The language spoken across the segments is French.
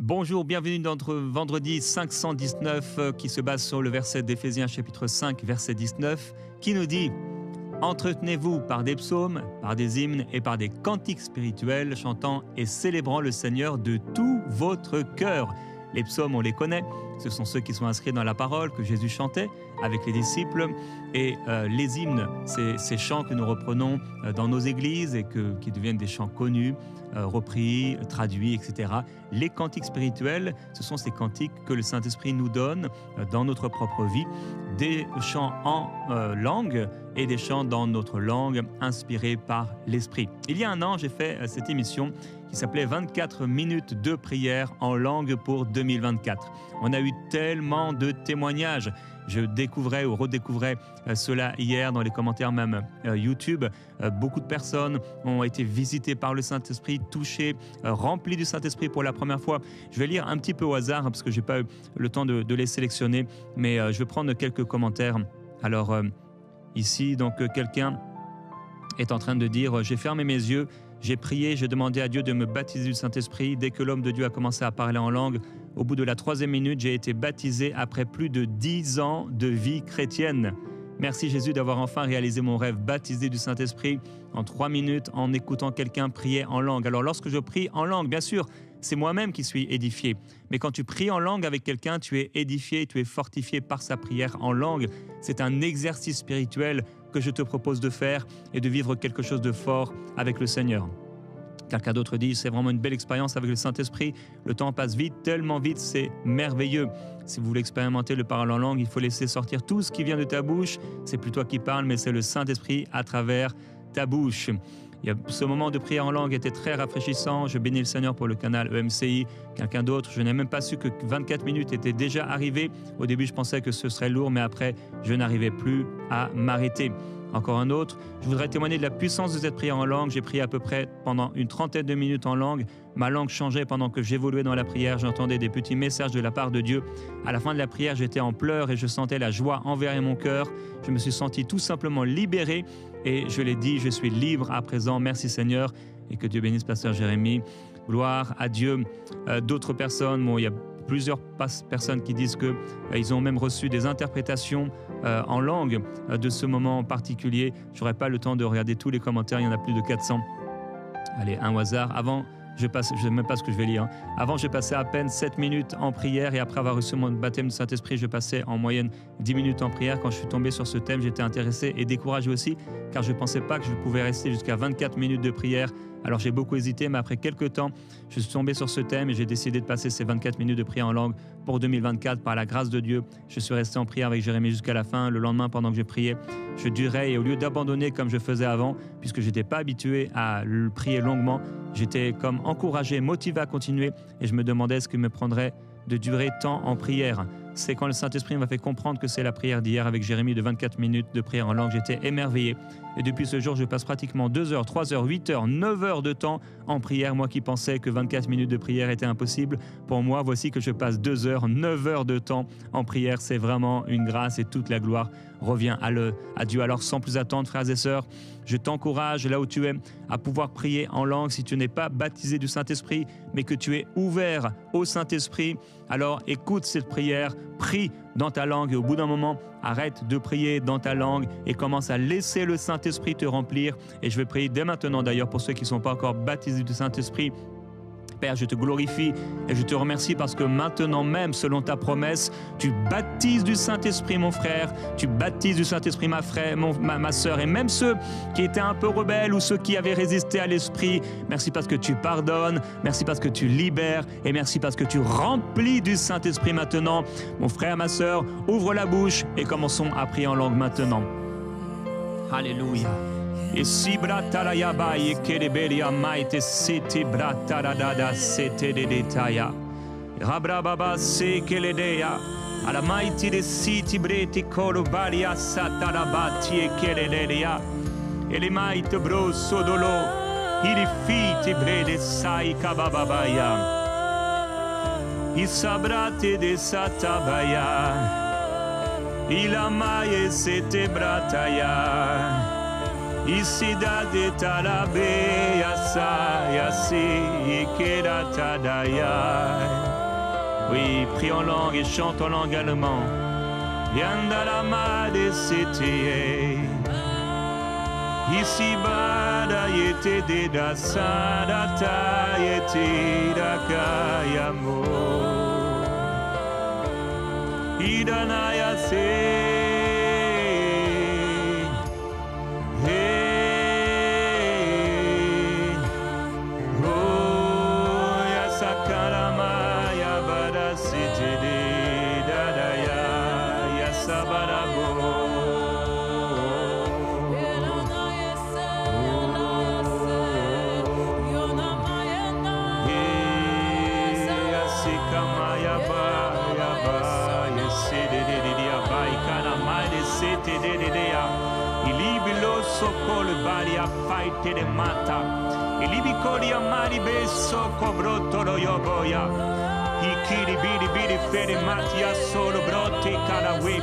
Bonjour, bienvenue dans notre vendredi 519 qui se base sur le verset d'Éphésiens chapitre 5, verset 19, qui nous dit « Entretenez-vous par des psaumes, par des hymnes et par des cantiques spirituels, chantant et célébrant le Seigneur de tout votre cœur. » Les psaumes, on les connaît, ce sont ceux qui sont inscrits dans la parole que Jésus chantait avec les disciples. Et les hymnes, c'est ces chants que nous reprenons dans nos églises et qui deviennent des chants connus, repris, traduits, etc. Les cantiques spirituels, ce sont ces cantiques que le Saint-Esprit nous donne dans notre propre vie, des chants en langue et des chants dans notre langue inspirés par l'Esprit. Il y a un an, j'ai fait cette émission qui s'appelait 24 minutes de prière en langue pour 2024. On a eu tellement de témoignages. Je découvrais ou redécouvrais cela hier dans les commentaires même YouTube. Beaucoup de personnes ont été visitées par le Saint-Esprit, touchées, remplies du Saint-Esprit pour la première fois. Je vais lire un petit peu au hasard parce que je n'ai pas eu le temps de les sélectionner, mais je vais prendre quelques commentaires. Alors ici, donc quelqu'un est en train de dire « J'ai fermé mes yeux, j'ai prié, j'ai demandé à Dieu de me baptiser du Saint-Esprit. Dès que l'homme de Dieu a commencé à parler en langue, au bout de la 3e minute, j'ai été baptisé après plus de 10 ans de vie chrétienne. Merci Jésus d'avoir enfin réalisé mon rêve, baptisé du Saint-Esprit en 3 minutes en écoutant quelqu'un prier en langue. » Alors lorsque je prie en langue, bien sûr, c'est moi-même qui suis édifié. Mais quand tu pries en langue avec quelqu'un, tu es édifié, tu es fortifié par sa prière en langue. C'est un exercice spirituel que je te propose de faire et de vivre quelque chose de fort avec le Seigneur. Quelqu'un d'autre dit, c'est vraiment une belle expérience avec le Saint-Esprit. Le temps passe vite, tellement vite, c'est merveilleux. Si vous voulez expérimenter le parole en langue, il faut laisser sortir tout ce qui vient de ta bouche. C'est plus toi qui parles, mais c'est le Saint-Esprit à travers ta bouche. Ce moment de prière en langue était très rafraîchissant. Je bénis le Seigneur pour le canal EMCI. Quelqu'un d'autre, je n'ai même pas su que 24 minutes étaient déjà arrivées. Au début, je pensais que ce serait lourd, mais après, je n'arrivais plus à m'arrêter. Encore un autre, je voudrais témoigner de la puissance de cette prière en langue. J'ai prié à peu près pendant une 30aine de minutes en langue. Ma langue changeait pendant que j'évoluais dans la prière. J'entendais des petits messages de la part de Dieu. À la fin de la prière, j'étais en pleurs et je sentais la joie envers mon cœur. Je me suis senti tout simplement libéré et je l'ai dit, je suis libre à présent. Merci Seigneur et que Dieu bénisse Pasteur Jérémie. Gloire à Dieu. D'autres personnes, il y a plusieurs personnes qui disent qu'ils ont même reçu des interprétations en langue de ce moment particulier. Je n'aurai pas le temps de regarder tous les commentaires, il y en a plus de 400. Allez, un au hasard. Avant, je ne sais même pas ce que je vais lire. Avant, je passais à peine 7 minutes en prière et après avoir reçu mon baptême du Saint-Esprit, je passais en moyenne 10 minutes en prière. Quand je suis tombé sur ce thème, j'étais intéressé et découragé aussi car je ne pensais pas que je pouvais rester jusqu'à 24 minutes de prière. Alors j'ai beaucoup hésité, mais après quelques temps, je suis tombé sur ce thème et j'ai décidé de passer ces 24 minutes de prière en langue pour 2024 par la grâce de Dieu. Je suis resté en prière avec Jérémie jusqu'à la fin. Le lendemain, pendant que je priais, je durais et au lieu d'abandonner comme je faisais avant, puisque je n'étais pas habitué à prier longuement, j'étais comme encouragé, motivé à continuer et je me demandais ce qui me prendrait de durer tant en prière. C'est quand le Saint-Esprit m'a fait comprendre que c'est la prière d'hier avec Jérémie de 24 minutes de prière en langue. J'étais émerveillé. Et depuis ce jour, je passe pratiquement 2 heures, 3 heures, 8 heures, 9 heures de temps en prière. Moi qui pensais que 24 minutes de prière était impossible, pour moi, voici que je passe 2 heures, 9 heures de temps en prière. C'est vraiment une grâce et toute la gloire revient à Dieu. Alors sans plus attendre, frères et sœurs, je t'encourage là où tu es à pouvoir prier en langue. Si tu n'es pas baptisé du Saint-Esprit, mais que tu es ouvert au Saint-Esprit, alors écoute cette prière, prie dans ta langue et au bout d'un moment, arrête de prier dans ta langue et commence à laisser le Saint-Esprit te remplir. Et je vais prier dès maintenant d'ailleurs pour ceux qui ne sont pas encore baptisés du Saint-Esprit. Père, je te glorifie et je te remercie parce que maintenant même, selon ta promesse, tu baptises du Saint-Esprit mon frère, tu baptises du Saint-Esprit ma sœur et même ceux qui étaient un peu rebelles ou ceux qui avaient résisté à l'Esprit. Merci parce que tu pardonnes, merci parce que tu libères et merci parce que tu remplis du Saint-Esprit maintenant. Mon frère, ma sœur, ouvre la bouche et commençons à prier en langue maintenant. Alléluia. Et si bratara bai kereberia maite siti bratara dada sete de detaya rabrababa se keledea ala maiti de siti breti kolo baria satarabati e keledeya ele maite bro sodolo ili fiti brede sai kabababaya isabrate de satabaya ila mai sete brataya Isida de talabe yasa yasi ikera tadaya Oui, prie en langue et chante en langue allemand. Yandalama de Cité. Ici bada yete de da sadata yete da kayamo. Idanaya se. Socol balia faite de mata. Ilibikoria mari beso cobroto lo yoboya. Ikiri biri biri fere matia solo brote karawe.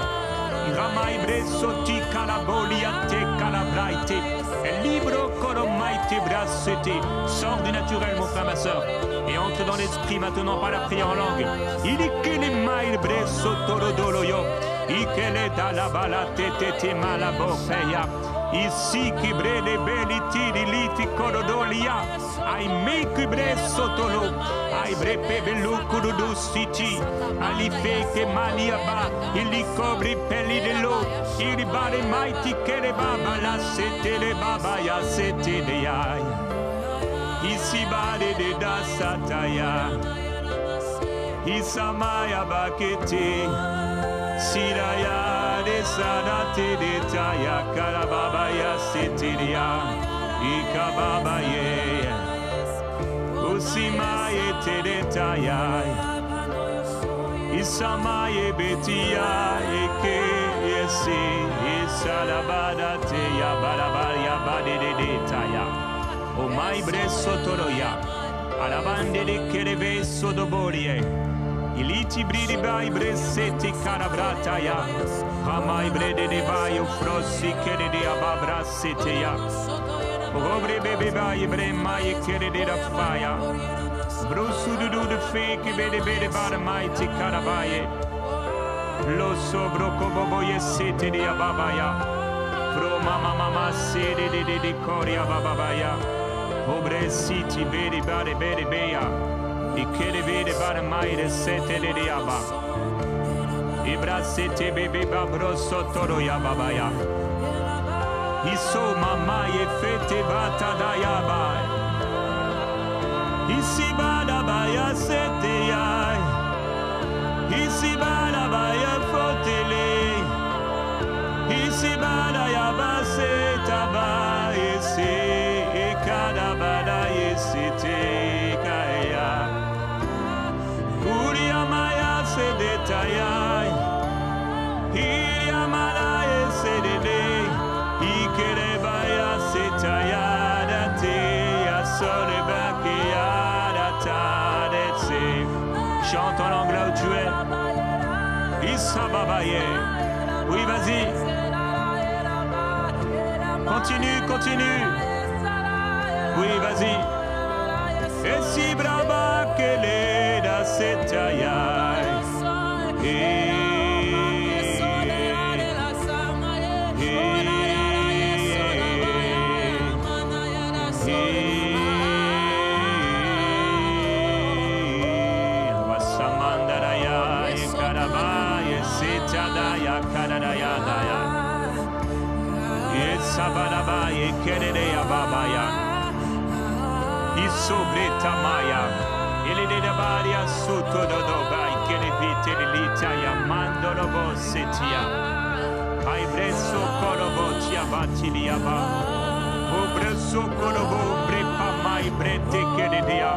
Ramai breso ti karabolia te karabraite. El libro koromaite brasete. Sors du naturel mon frère ma soeur. Et entre dans l'esprit maintenant par la prière en langue. Ilikili mail breso torodolo yo. Ikele dalla balate te malabofeya. Ici qui brede belli tiri liti corodolia, ai me qui bre sotolo, ai bre pebelu kurudu siti, ali feke maliaba, ili cobri pelli de lo, ili bare maiti kere baba la sete le baba ya sete de ya. Ici bare de da sataya, isamaya bakete, siraya. Sadate de taya karababa ya sitiria ikababa ye usima ye te de taya isama ye betia eke yesi isalabada te ya baraba ya bade de taya o mai bresso toroya alabande de kerebe sodoborie Iliti bridi bai breseti carabrata ya. Hamai brede de bai frossi kere de ababra sete ya. Obre bebe bai bre mai kere de da faya. Brusu du de fake bede bede bar mai ti carabaye. Lo sobro kobobo ye sete de ababaya. Pro mama mama sede de coria bababaya. Obre siti bede bare bede beya. I kere vede bare mai de sete de diaba. I bracete bebe babro sotoro ya babaya. I so mama ye fete bata da yaba. I si bada baya sete ya. I si bada baya fotele. I si bada yaba seta ba yese. E kada bada yesete kaya. Uriamaya se detayai, Iriamaya se dede, Ikerebaya se tayada te, Asorebakeada tadetse. Chante en langue là où tu es. Isababaye. Oui, vas-y. Continue, continue. Oui, vas-y. Et si brava qu'elle est da setayai. Vasamandaraya e karabaya setadaya karadaya daya. E sabadabaya kereya babaya. Isobreta maya, ele de baria sotto dobai che le vite l'Italia mandano bossetia. Ai bresso corobo ci abattilia ba. O bresso corobo brepa mai brete che le dia.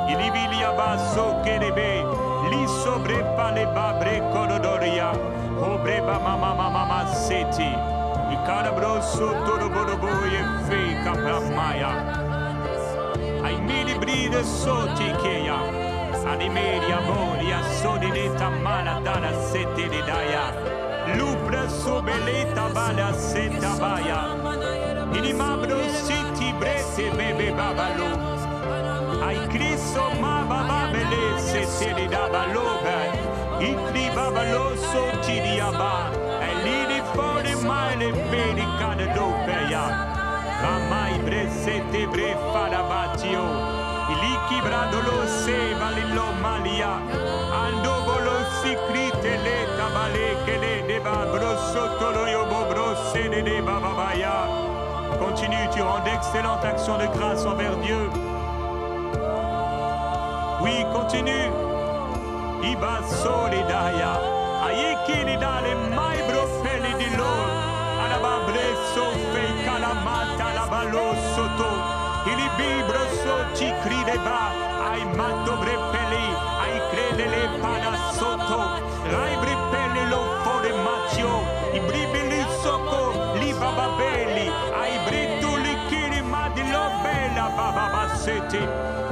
Il vilia basso che le be, li sobrepa le babre corodoria. O breba mama seti. I carabro sotto dobo e fe capramaya. Ai mili bride soti che ya, animeria boria sodineta mala dana sete de daya, lupra sobeleta bala seta baya, inimabro siti brete bebe babalo, ai cristo ma bababele se sede da baloba. Ikli babalo sotidi aba. Elini fode mai le vedi cada dopeya. Ramai bresete bre fadabatio. Iliki bradolo se valilo malia. Andobolo sikrite le tabale que le deba brosotolo yobo brossede de bababaya. Continue, tu rends d'excellentes actions de grâce envers Dieu. Oui, continue. Iba solidaya. Ayiki ni dale mai brofeli di lo. Alaba breso fe calamata la balo soto. Ili bibro soti cride ba. Ai mato brepeli. Ai crede le pada soto. Rai brepeli lo fode macio. I bribili soko. Li bababeli. Ai britu li kiri madilo bella bababasete.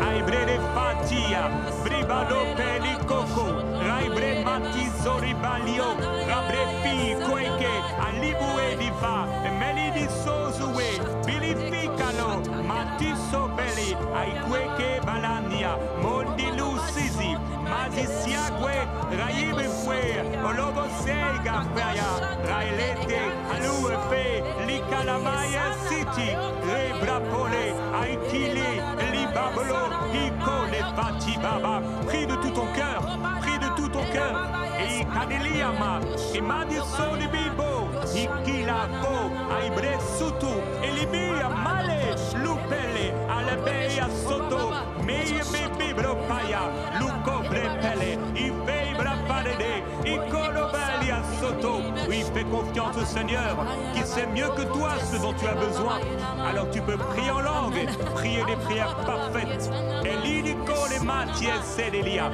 Ai brede fatia. Bribalo peli coco. Rai bre mati zoribalio. Rabre fi queke. Alibue diva. Meli di sozue. Bilificalo. Mati sobeli. Ai queke balania. Moldi lucizi. Mazisiague. Raibe fue. Olobo sega feya. Railete. Alue fe. Licalamaya city. Rebrapole. Aikili. Libabolo. Iko le fati baba. Prie de tout ton cœur. Prie de tout ton cœur. Et Kadeliama. Et Madison de Bibo. Ikila fo. Aibre sutu. Et Libia male. Lupele. Alabeya soto. Meye bebe bropaya. Luko brepele. Ife brapalede. Ikolo belia soto. Oui, fais confiance au Seigneur qui sait mieux que toi ce dont tu as besoin. Alors tu peux prier en langue. Prier des prières parfaites. Et l'inico les matières sedelia.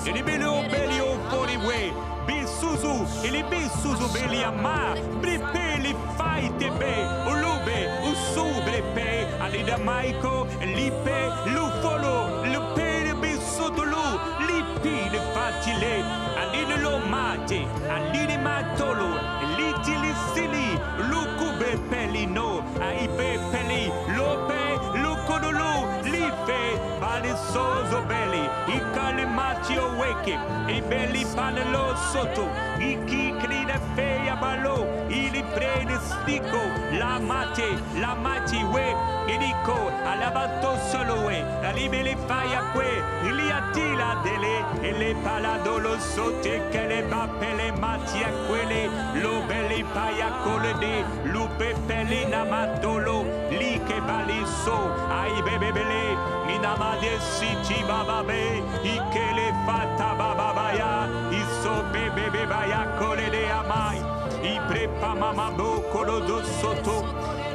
Et les bello belio foriwe. Bisuzu. Et les bisuzu belia ma. Bripe les failles tebe. Ulube. Usu brepe. Alida maiko. Lipe. Lufolo. Lupe le bisotolo. Lipi le fatile. Alide lo mate. Alide matolo. Litili sili. Lukube pelino. Aibe peli. Lope. Lukodolo. Life. Vale sozo belli. Ikale matio weke. E belli panelo soto. Iki cride feia balo. Ili prede stico. La mate. La mati we. Idiko. Alabato solo we. La libele faia que. Ili attila dele. E le paladolo sote. Che le bapele matia quelle. Lo belli paia colede. Lupe pelina matolo. Li che baliso. Ai bebebele. Minamade siti bababe. Ike le fata bababaya. Iso bebebe baya colede amai. I prepa mama bocolo do soto.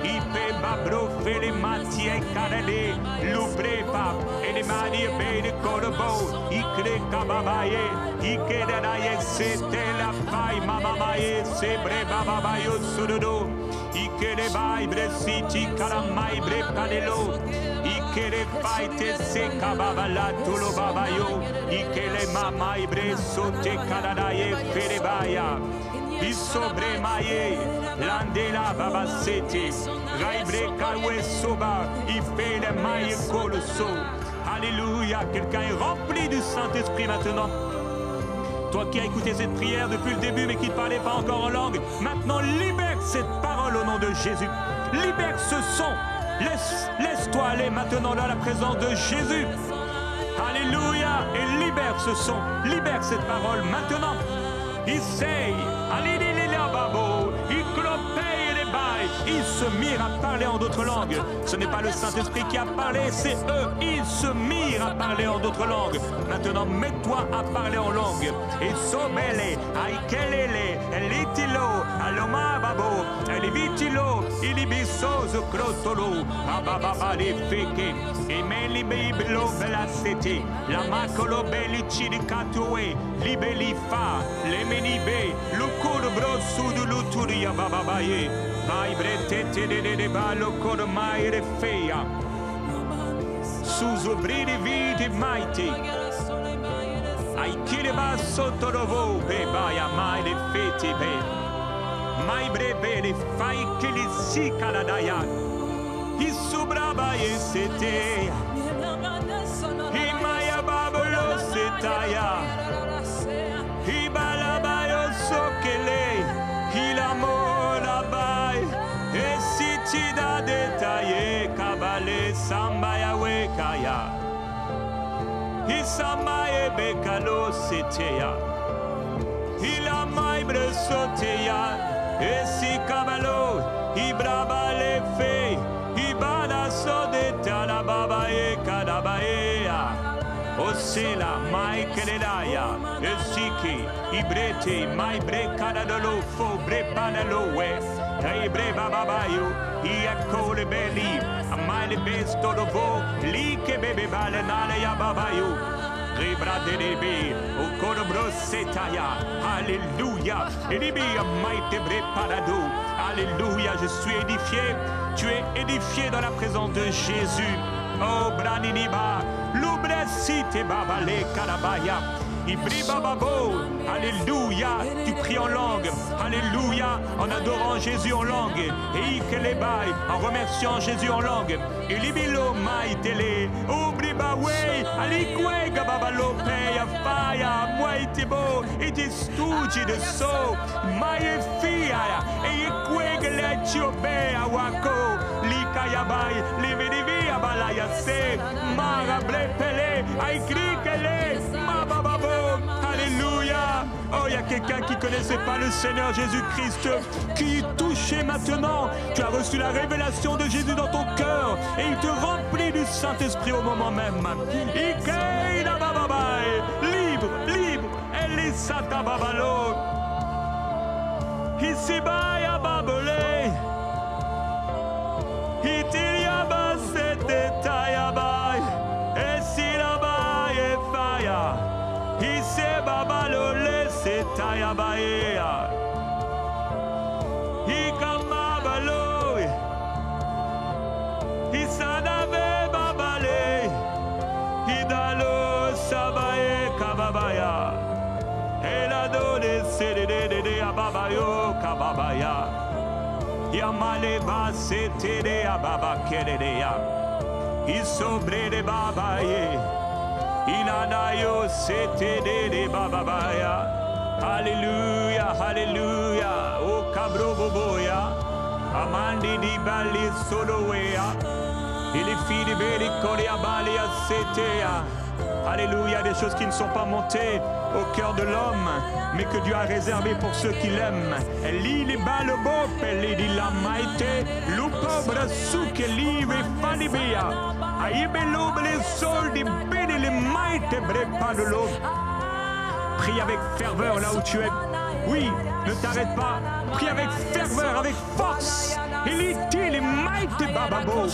I peba brofele matie carele. Luprepa. E le mani bene corbo. I creca babaye. I che danaye sete la fai mamamaye. Sebre bababayo sudodo. I che le vai bresiti calamai brepanelo. I che le fai te seca babala tulo babayo. I che le mamai breso te canadaye ferebaya. I sobre maye. Landela babasete. Raibre kalwe soba. I fait le maye colosso. Alléluia. Quelqu'un est rempli du Saint-Esprit maintenant. Toi qui as écouté cette prière depuis le début mais qui ne parlait pas encore en langue, maintenant libère cette parole au nom de Jésus. Libère ce son. Laisse-toi aller maintenant dans la présence de Jésus. Alléluia. Et libère ce son. Libère cette parole maintenant. Essaye. Alléluia babo. Ils se mirent à parler en d'autres langues. Ce n'est pas le Saint-Esprit qui a parlé, c'est eux. Ils se mirent à parler en d'autres langues. Maintenant, mets-toi à parler en langue. Et sobele, aikelele, litilo, aloma babo, elivitilo, ilibisozo crotolo, abababa de feke, et meli biblo velasete, la macolo belici di catue, libelifa, le menibe, luco de brosu de luturia bababaye. Vai bretete de ballo con mai refeia. Suso bridi vidi mighty. Ai kiriba sotto rovo be baia mai le feti be. Mai brebe le fai che li si caladaya. I subraba e sete. I mai babolo sete. taya. Ibalabayo sokele. Ilamorabai. Esitida detaye. Kabale sambaya wekaya. Isamaye bekalo seteya. Ilamai bresoteya. Esi kabalo. Ibrabale fe. Ibada sodeta la babaye kadabaea. Osela mai keledaya. Esiki. Ibrete mai bre kadadolo fo bre padalo we. Ibre bababayo. Iakole beli. Amale besto dovo. Like bebe bale nale ya babayo. Ribra de debe. O korobro setaya. Alléluia. Elibi maite bre padado. Alléluia. Je suis édifié. Tu es édifié dans la présence de Jésus. Oh, Braniniba, l'Oubresite Babale Karabaya, Ibriba Babo, Alléluia, tu pries en langue, Alléluia, en adorant Jésus en langue, et Ikelebai, en remerciant Jésus en langue, et Libilo Maitele, Obriba Way, Alikwe Gababalo Peya Faya, Moitebo, et Stuji de So, Maye Fia, et Ikwegele Chiobe Awako, Likayabai, Lividivi Abalaya Se, Marabre Pele, Aikrikele, Mabababo, Alléluia. Oh, il y a quelqu'un qui ne connaissait pas le Seigneur Jésus-Christ, qui est touché maintenant. Tu as reçu la révélation de Jésus dans ton cœur et il te remplit du Saint-Esprit au moment même. Ikeida Bababai, libre, libre, Elisata Babalo, Isibaya Babole, Itiliaba Setetayabai, Esilabai Efaya, Ise Babalole Setayabaea, Ikamabalo, Isadabe Babale, Idalo Sabae Kababaya, Elado de Sedede Ababayo Kababaya. Yamale ba setere ababa kereya. Isobre de babaye. Inanayo setere de bababaya. Alléluia, alléluia. O cabro boboya. Amandi di bali soloea. Et les filles de Béli Korea Balia setea. Alléluia, des choses qui ne sont pas montées au cœur de l'homme, mais que Dieu a réservé pour ceux qui l'aiment. Li li balbo peli di la maite, l'upobra suke live fanibia. Aibelo les soldi bene les maite brepa de l'eau. Prie avec ferveur là où tu es. Oui, ne t'arrête pas. Prie avec ferveur, avec force. Eliti les maite bababo.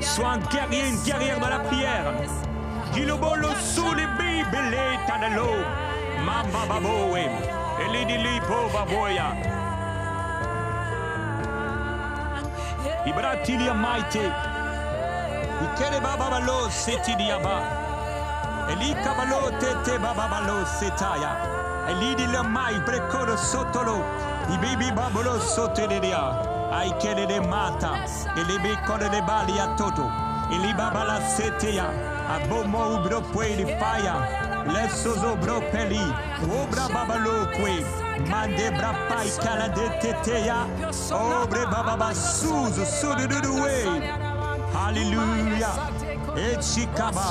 Sois un guerrier, une guerrière dans la prière. Gilobolo sous les bibele tanalo. Mamba baboe. Elidili po baboya. Ibratilia maite. Ikele babalo setidiaba. Elikabalo tete babalo setaya. Elidila mai precoro sotolo. Ibibi babalo sotelia. Aikele de mata. Elibi kore de balia toto. Elibabala setea. Abomo ubro pue di faya. Lesozo bro peli. Obra babalo kwe. Mande bra pai kala de tetea. Obre bababa suzo sududuwe. Alléluia. Echikaba.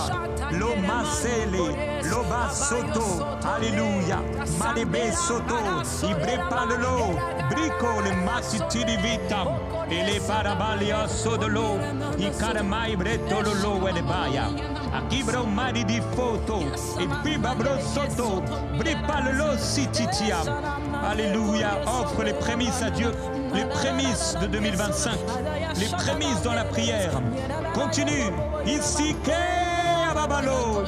Lo masele. Lo basoto. Alléluia. Malebe soto. Ibrepalelo. Brico le masiti di vita. E le parabalia sodolo. I caramai bretololo e le baia. Akibro mari di foto. E bibabro soto. Bripalelo sititia. Alléluia. Offre les prémices à Dieu. Les prémices de 2025. Les prémices dans la prière. Continue. Ici, que ababalo.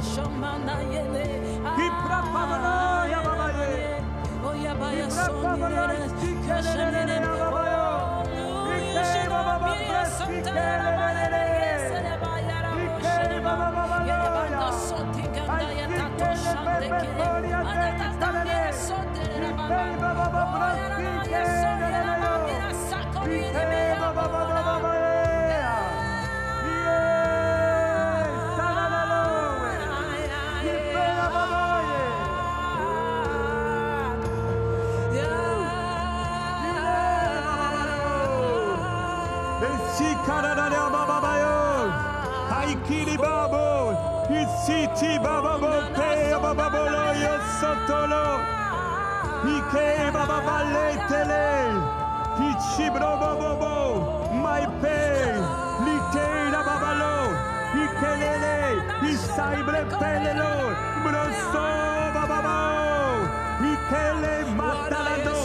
Ici, Kanadania Bababayo. Haikiri Babo. Ici, Ti Bababo. Pe Bababolo Yosotolo. Ike Bababale Tele. Ichi Brobobo. My Pe. Lite la Babalo. Ikelele. Isaibre Pelelo. Broso Bababo. Ikele Matalado.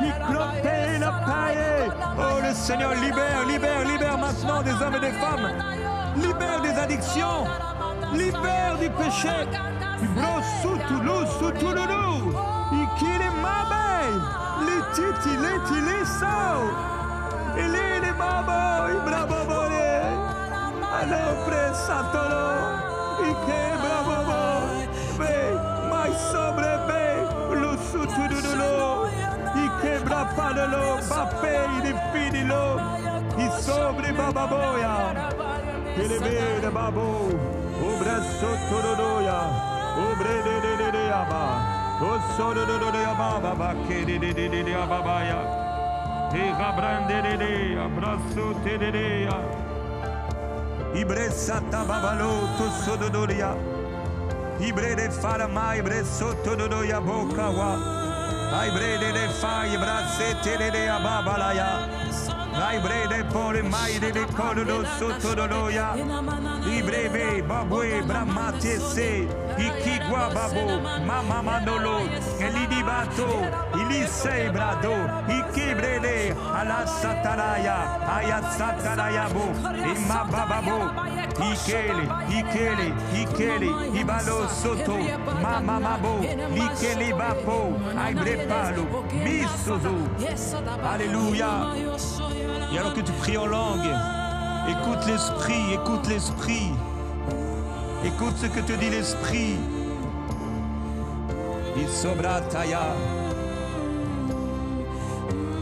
Iklope la paille. Oh, le Seigneur libère, libère, libère maintenant des hommes et des femmes. Libère des addictions. Libère du péché. Brosu Toulouse, Touloulou. Ikile Mabe. Lititi, Liti, Liso. Ilili Babo. Ibrabobole. Alopre Satolo. Ike Brababo. Be. My sobre be. Lusu Touloulou. Quebra padelo, papé, il finilo, il sobre bababoya, il vede babo, obre sotto l'oia, obre de aba, o solo de ababa, che de ababaya, e rabrande de abrazo te de ibre sata babalo, to sododoria, ibre de farama, ibre sotto d'oia bocawa. Ai brede le fai brazzette de ababalaya. Ai brede pole mai de colodo sotto d'oia. I breve babue bramate se. I kigua babo mama manolo. E li dibato. I sei brado. I kibrede alla sataraya. Aya sataraya bo. I mabababo. Ikele, ibalo soto, mama mabo, ikele bapo, aibrepalo, misozo. Alléluia. Et alors que tu pries en langue, écoute l'esprit, écoute l'esprit. Écoute ce que te dit l'esprit. Il sobra taya.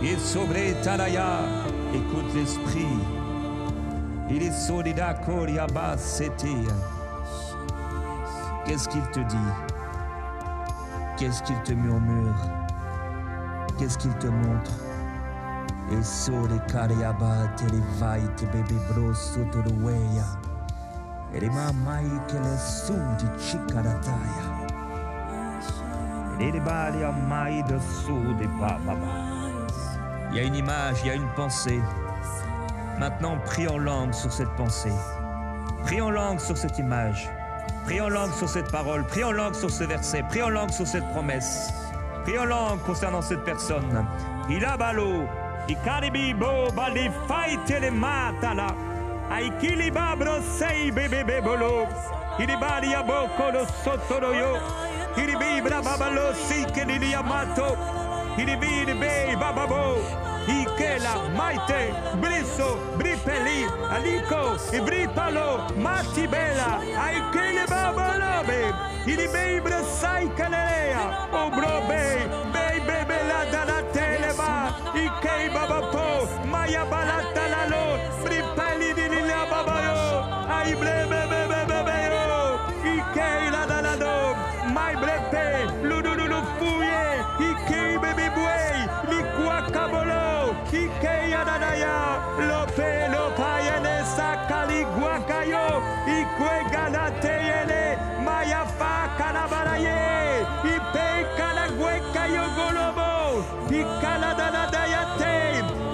Il sobre talaya. Écoute l'esprit. Il est solida coriaba c'était. Qu'est-ce qu'il te dit? Qu'est-ce qu'il te murmure? Qu'est-ce qu'il te montre? Et sole cariaba te levai te bébé bro sotto le weya. Et les mamai que les sous di chicarataya. Et les bali a mai dessous des baba. Il y a une image, il y a une pensée. Maintenant, prie en langue sur cette pensée. Prie en langue sur cette image. Prie en langue sur cette parole. Prie en langue sur ce verset. Prie en langue sur cette promesse. Prie en langue concernant cette personne. Il a balo. I caribi bo bali faite le matala. Aikili babro sei bebe bebolo. Il bali a bocco lo sottoroyo. Il bibra babalo si che li amato. Il vide be bababo. Ikela, Maite, Brisso, Bripeli, Alico, Ibripalo, Matibela, Aikele Babalobe, Ilibebre Saikalea, Obrobe, Bebe Bela Dana Teleba, Ikei Babapo, Maya Balata Lalo, Bripeli di Lila Babayo, Aibre Bebebebeo, Ikei La Danado, Mai Brepe, Ludulu Fuye, Ikei Bebe Buey, Likwa Kabolo. Ikeya dadaya, lope lopayene sakali guakayo, ikwe galateyele, mayafa kalabaraye, ipe kalagwekayo golobo, ikala dadadayate,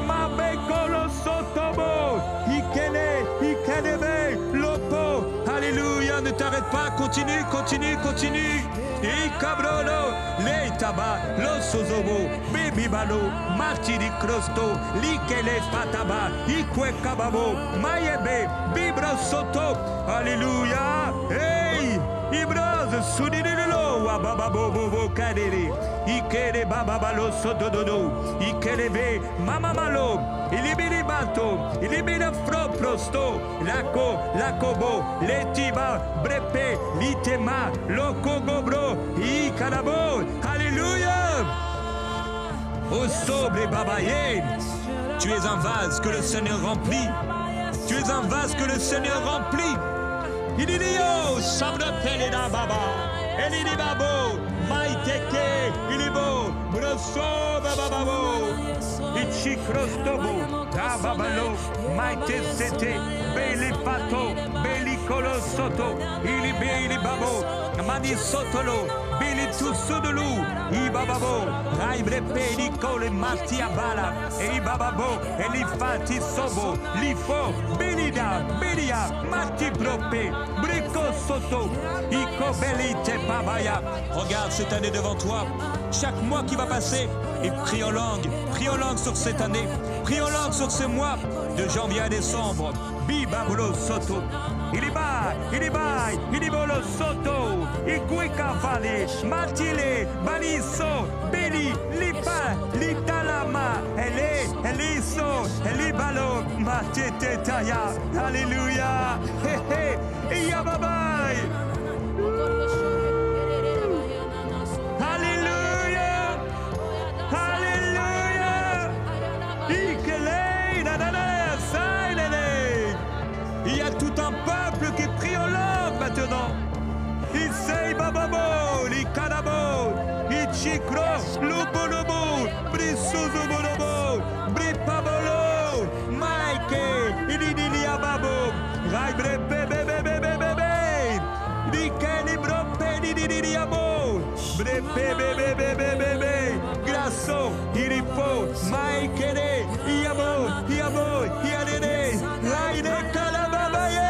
mabe golo sotobo, ikelebe, lopo. Alléluia, ne t'arrête pas, continue, continue, continue. I cabrolo, le taba, lo sozobo, baby balo, marti di crosto, li che le fataba, i que cababo, maebe, bibro sotto, alléluia, hey, i bros, sudililo, bababo, bobo, cadere, i che le bababalo sotto dodo, i che le ve, mamma malo, il libili bato, il libili fro prosto, la cobo, le tiba, brepe, litema, lo cogobro, i calabo, alléluia. Au sobre babaye, tu es un vase que le Seigneur remplit. Tu es un vase que le Seigneur remplit. Il dit yo, sabra peleda baba, el babo, maiteke, il est beau, Brosso bababo. Ichi krostobo. Tababalo. Maite sete. Beli pato. Beli kolo soto. Ili beli babo. Mani sotolo. Beli tu sudulu. Ibababo. Raibre peli kole mati abala. E bababo. Elifati sobo. Lifo. Belida. Belia. Mati brope. Brico soto. Iko belite babaya. Regarde cette année devant toi. Chaque mois qui va passer. Et prie en langue sur cette année, prie en langue sur ce mois, de janvier à décembre. Bibabolo soto, ilibolo soto, iguika vale, matile, baliso, beli, lipa, litalama, eliso, elibalo, matete taya, alléluia, hé hé, yababai. Il y a tout un peuple qui prie en langue maintenant. Isei bababo, li kanabo, ichikro, lubolobo, brisuzubolobo, bripabolo, maike, ilidiliababo, raibre bebebebebebe, dikeni brope didiliabo, brepebebebebebe, grasso, iripo, maikere, iabo, iadede, raide kalababaye,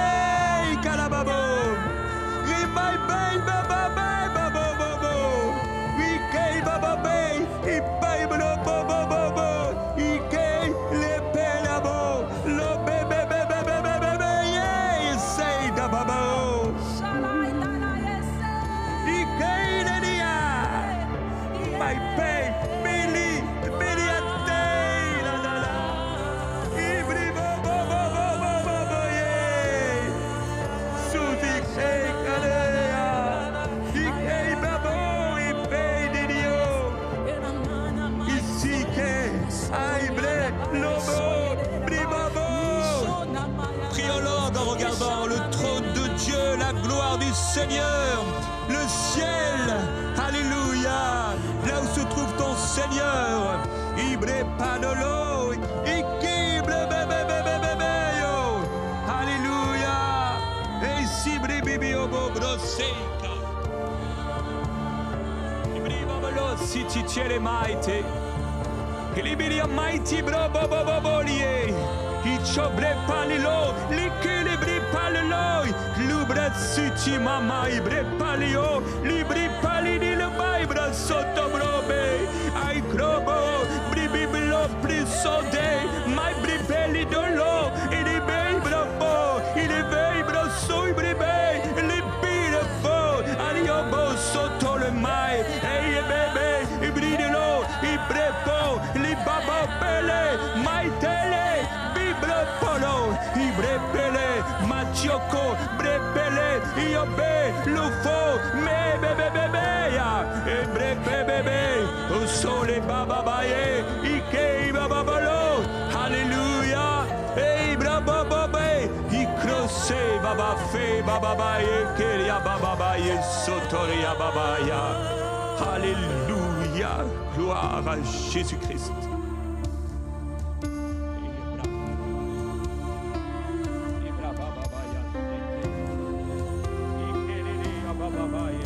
kalababo. Bye bye baba baba bobo, ike baba bay, ipai blo bobo bobo, ike le pelabo, lo bebe bebe bebe bebe, yeah, say da babo, ike le dia, my pay, Billy ate, la la la, ibri bobo bobo bobo, yeah, suzi hey kale. Prie en langue en regardant le trône de Dieu, la gloire du Seigneur, le ciel, alléluia, là où se trouve ton Seigneur. Ibre padolo, ikible bebe bebe bebe yo, alléluia, et si bribibi obo broseka, ibri babalo si titiere maite. Libiria mighty bro bobo bobolie, ichobre palilo, l'equilibri palilo, l'ubra suti mama ibre palio, libri palidi le baibra sotto brobe, ai crobo, bribiblo plisode, mai bribelli dolo, il est baibra bo, il est baibra sui bribe, il bire fo, aliobo sotto le mai, e bebe, ibridilo, ibrepo, li baba pele, maitele, bibre polo, ibre pele, machioko, bre pele, iobe, lufo, me bebe bebe ya, ebre bebe, o sole baba baye, ike baba bolo, alléluia, e ibra baba baye, ikrose baba fe baba baye, keria baba baye, sotoria baba ya, alléluia, gloire à Jésus-Christ. Bye.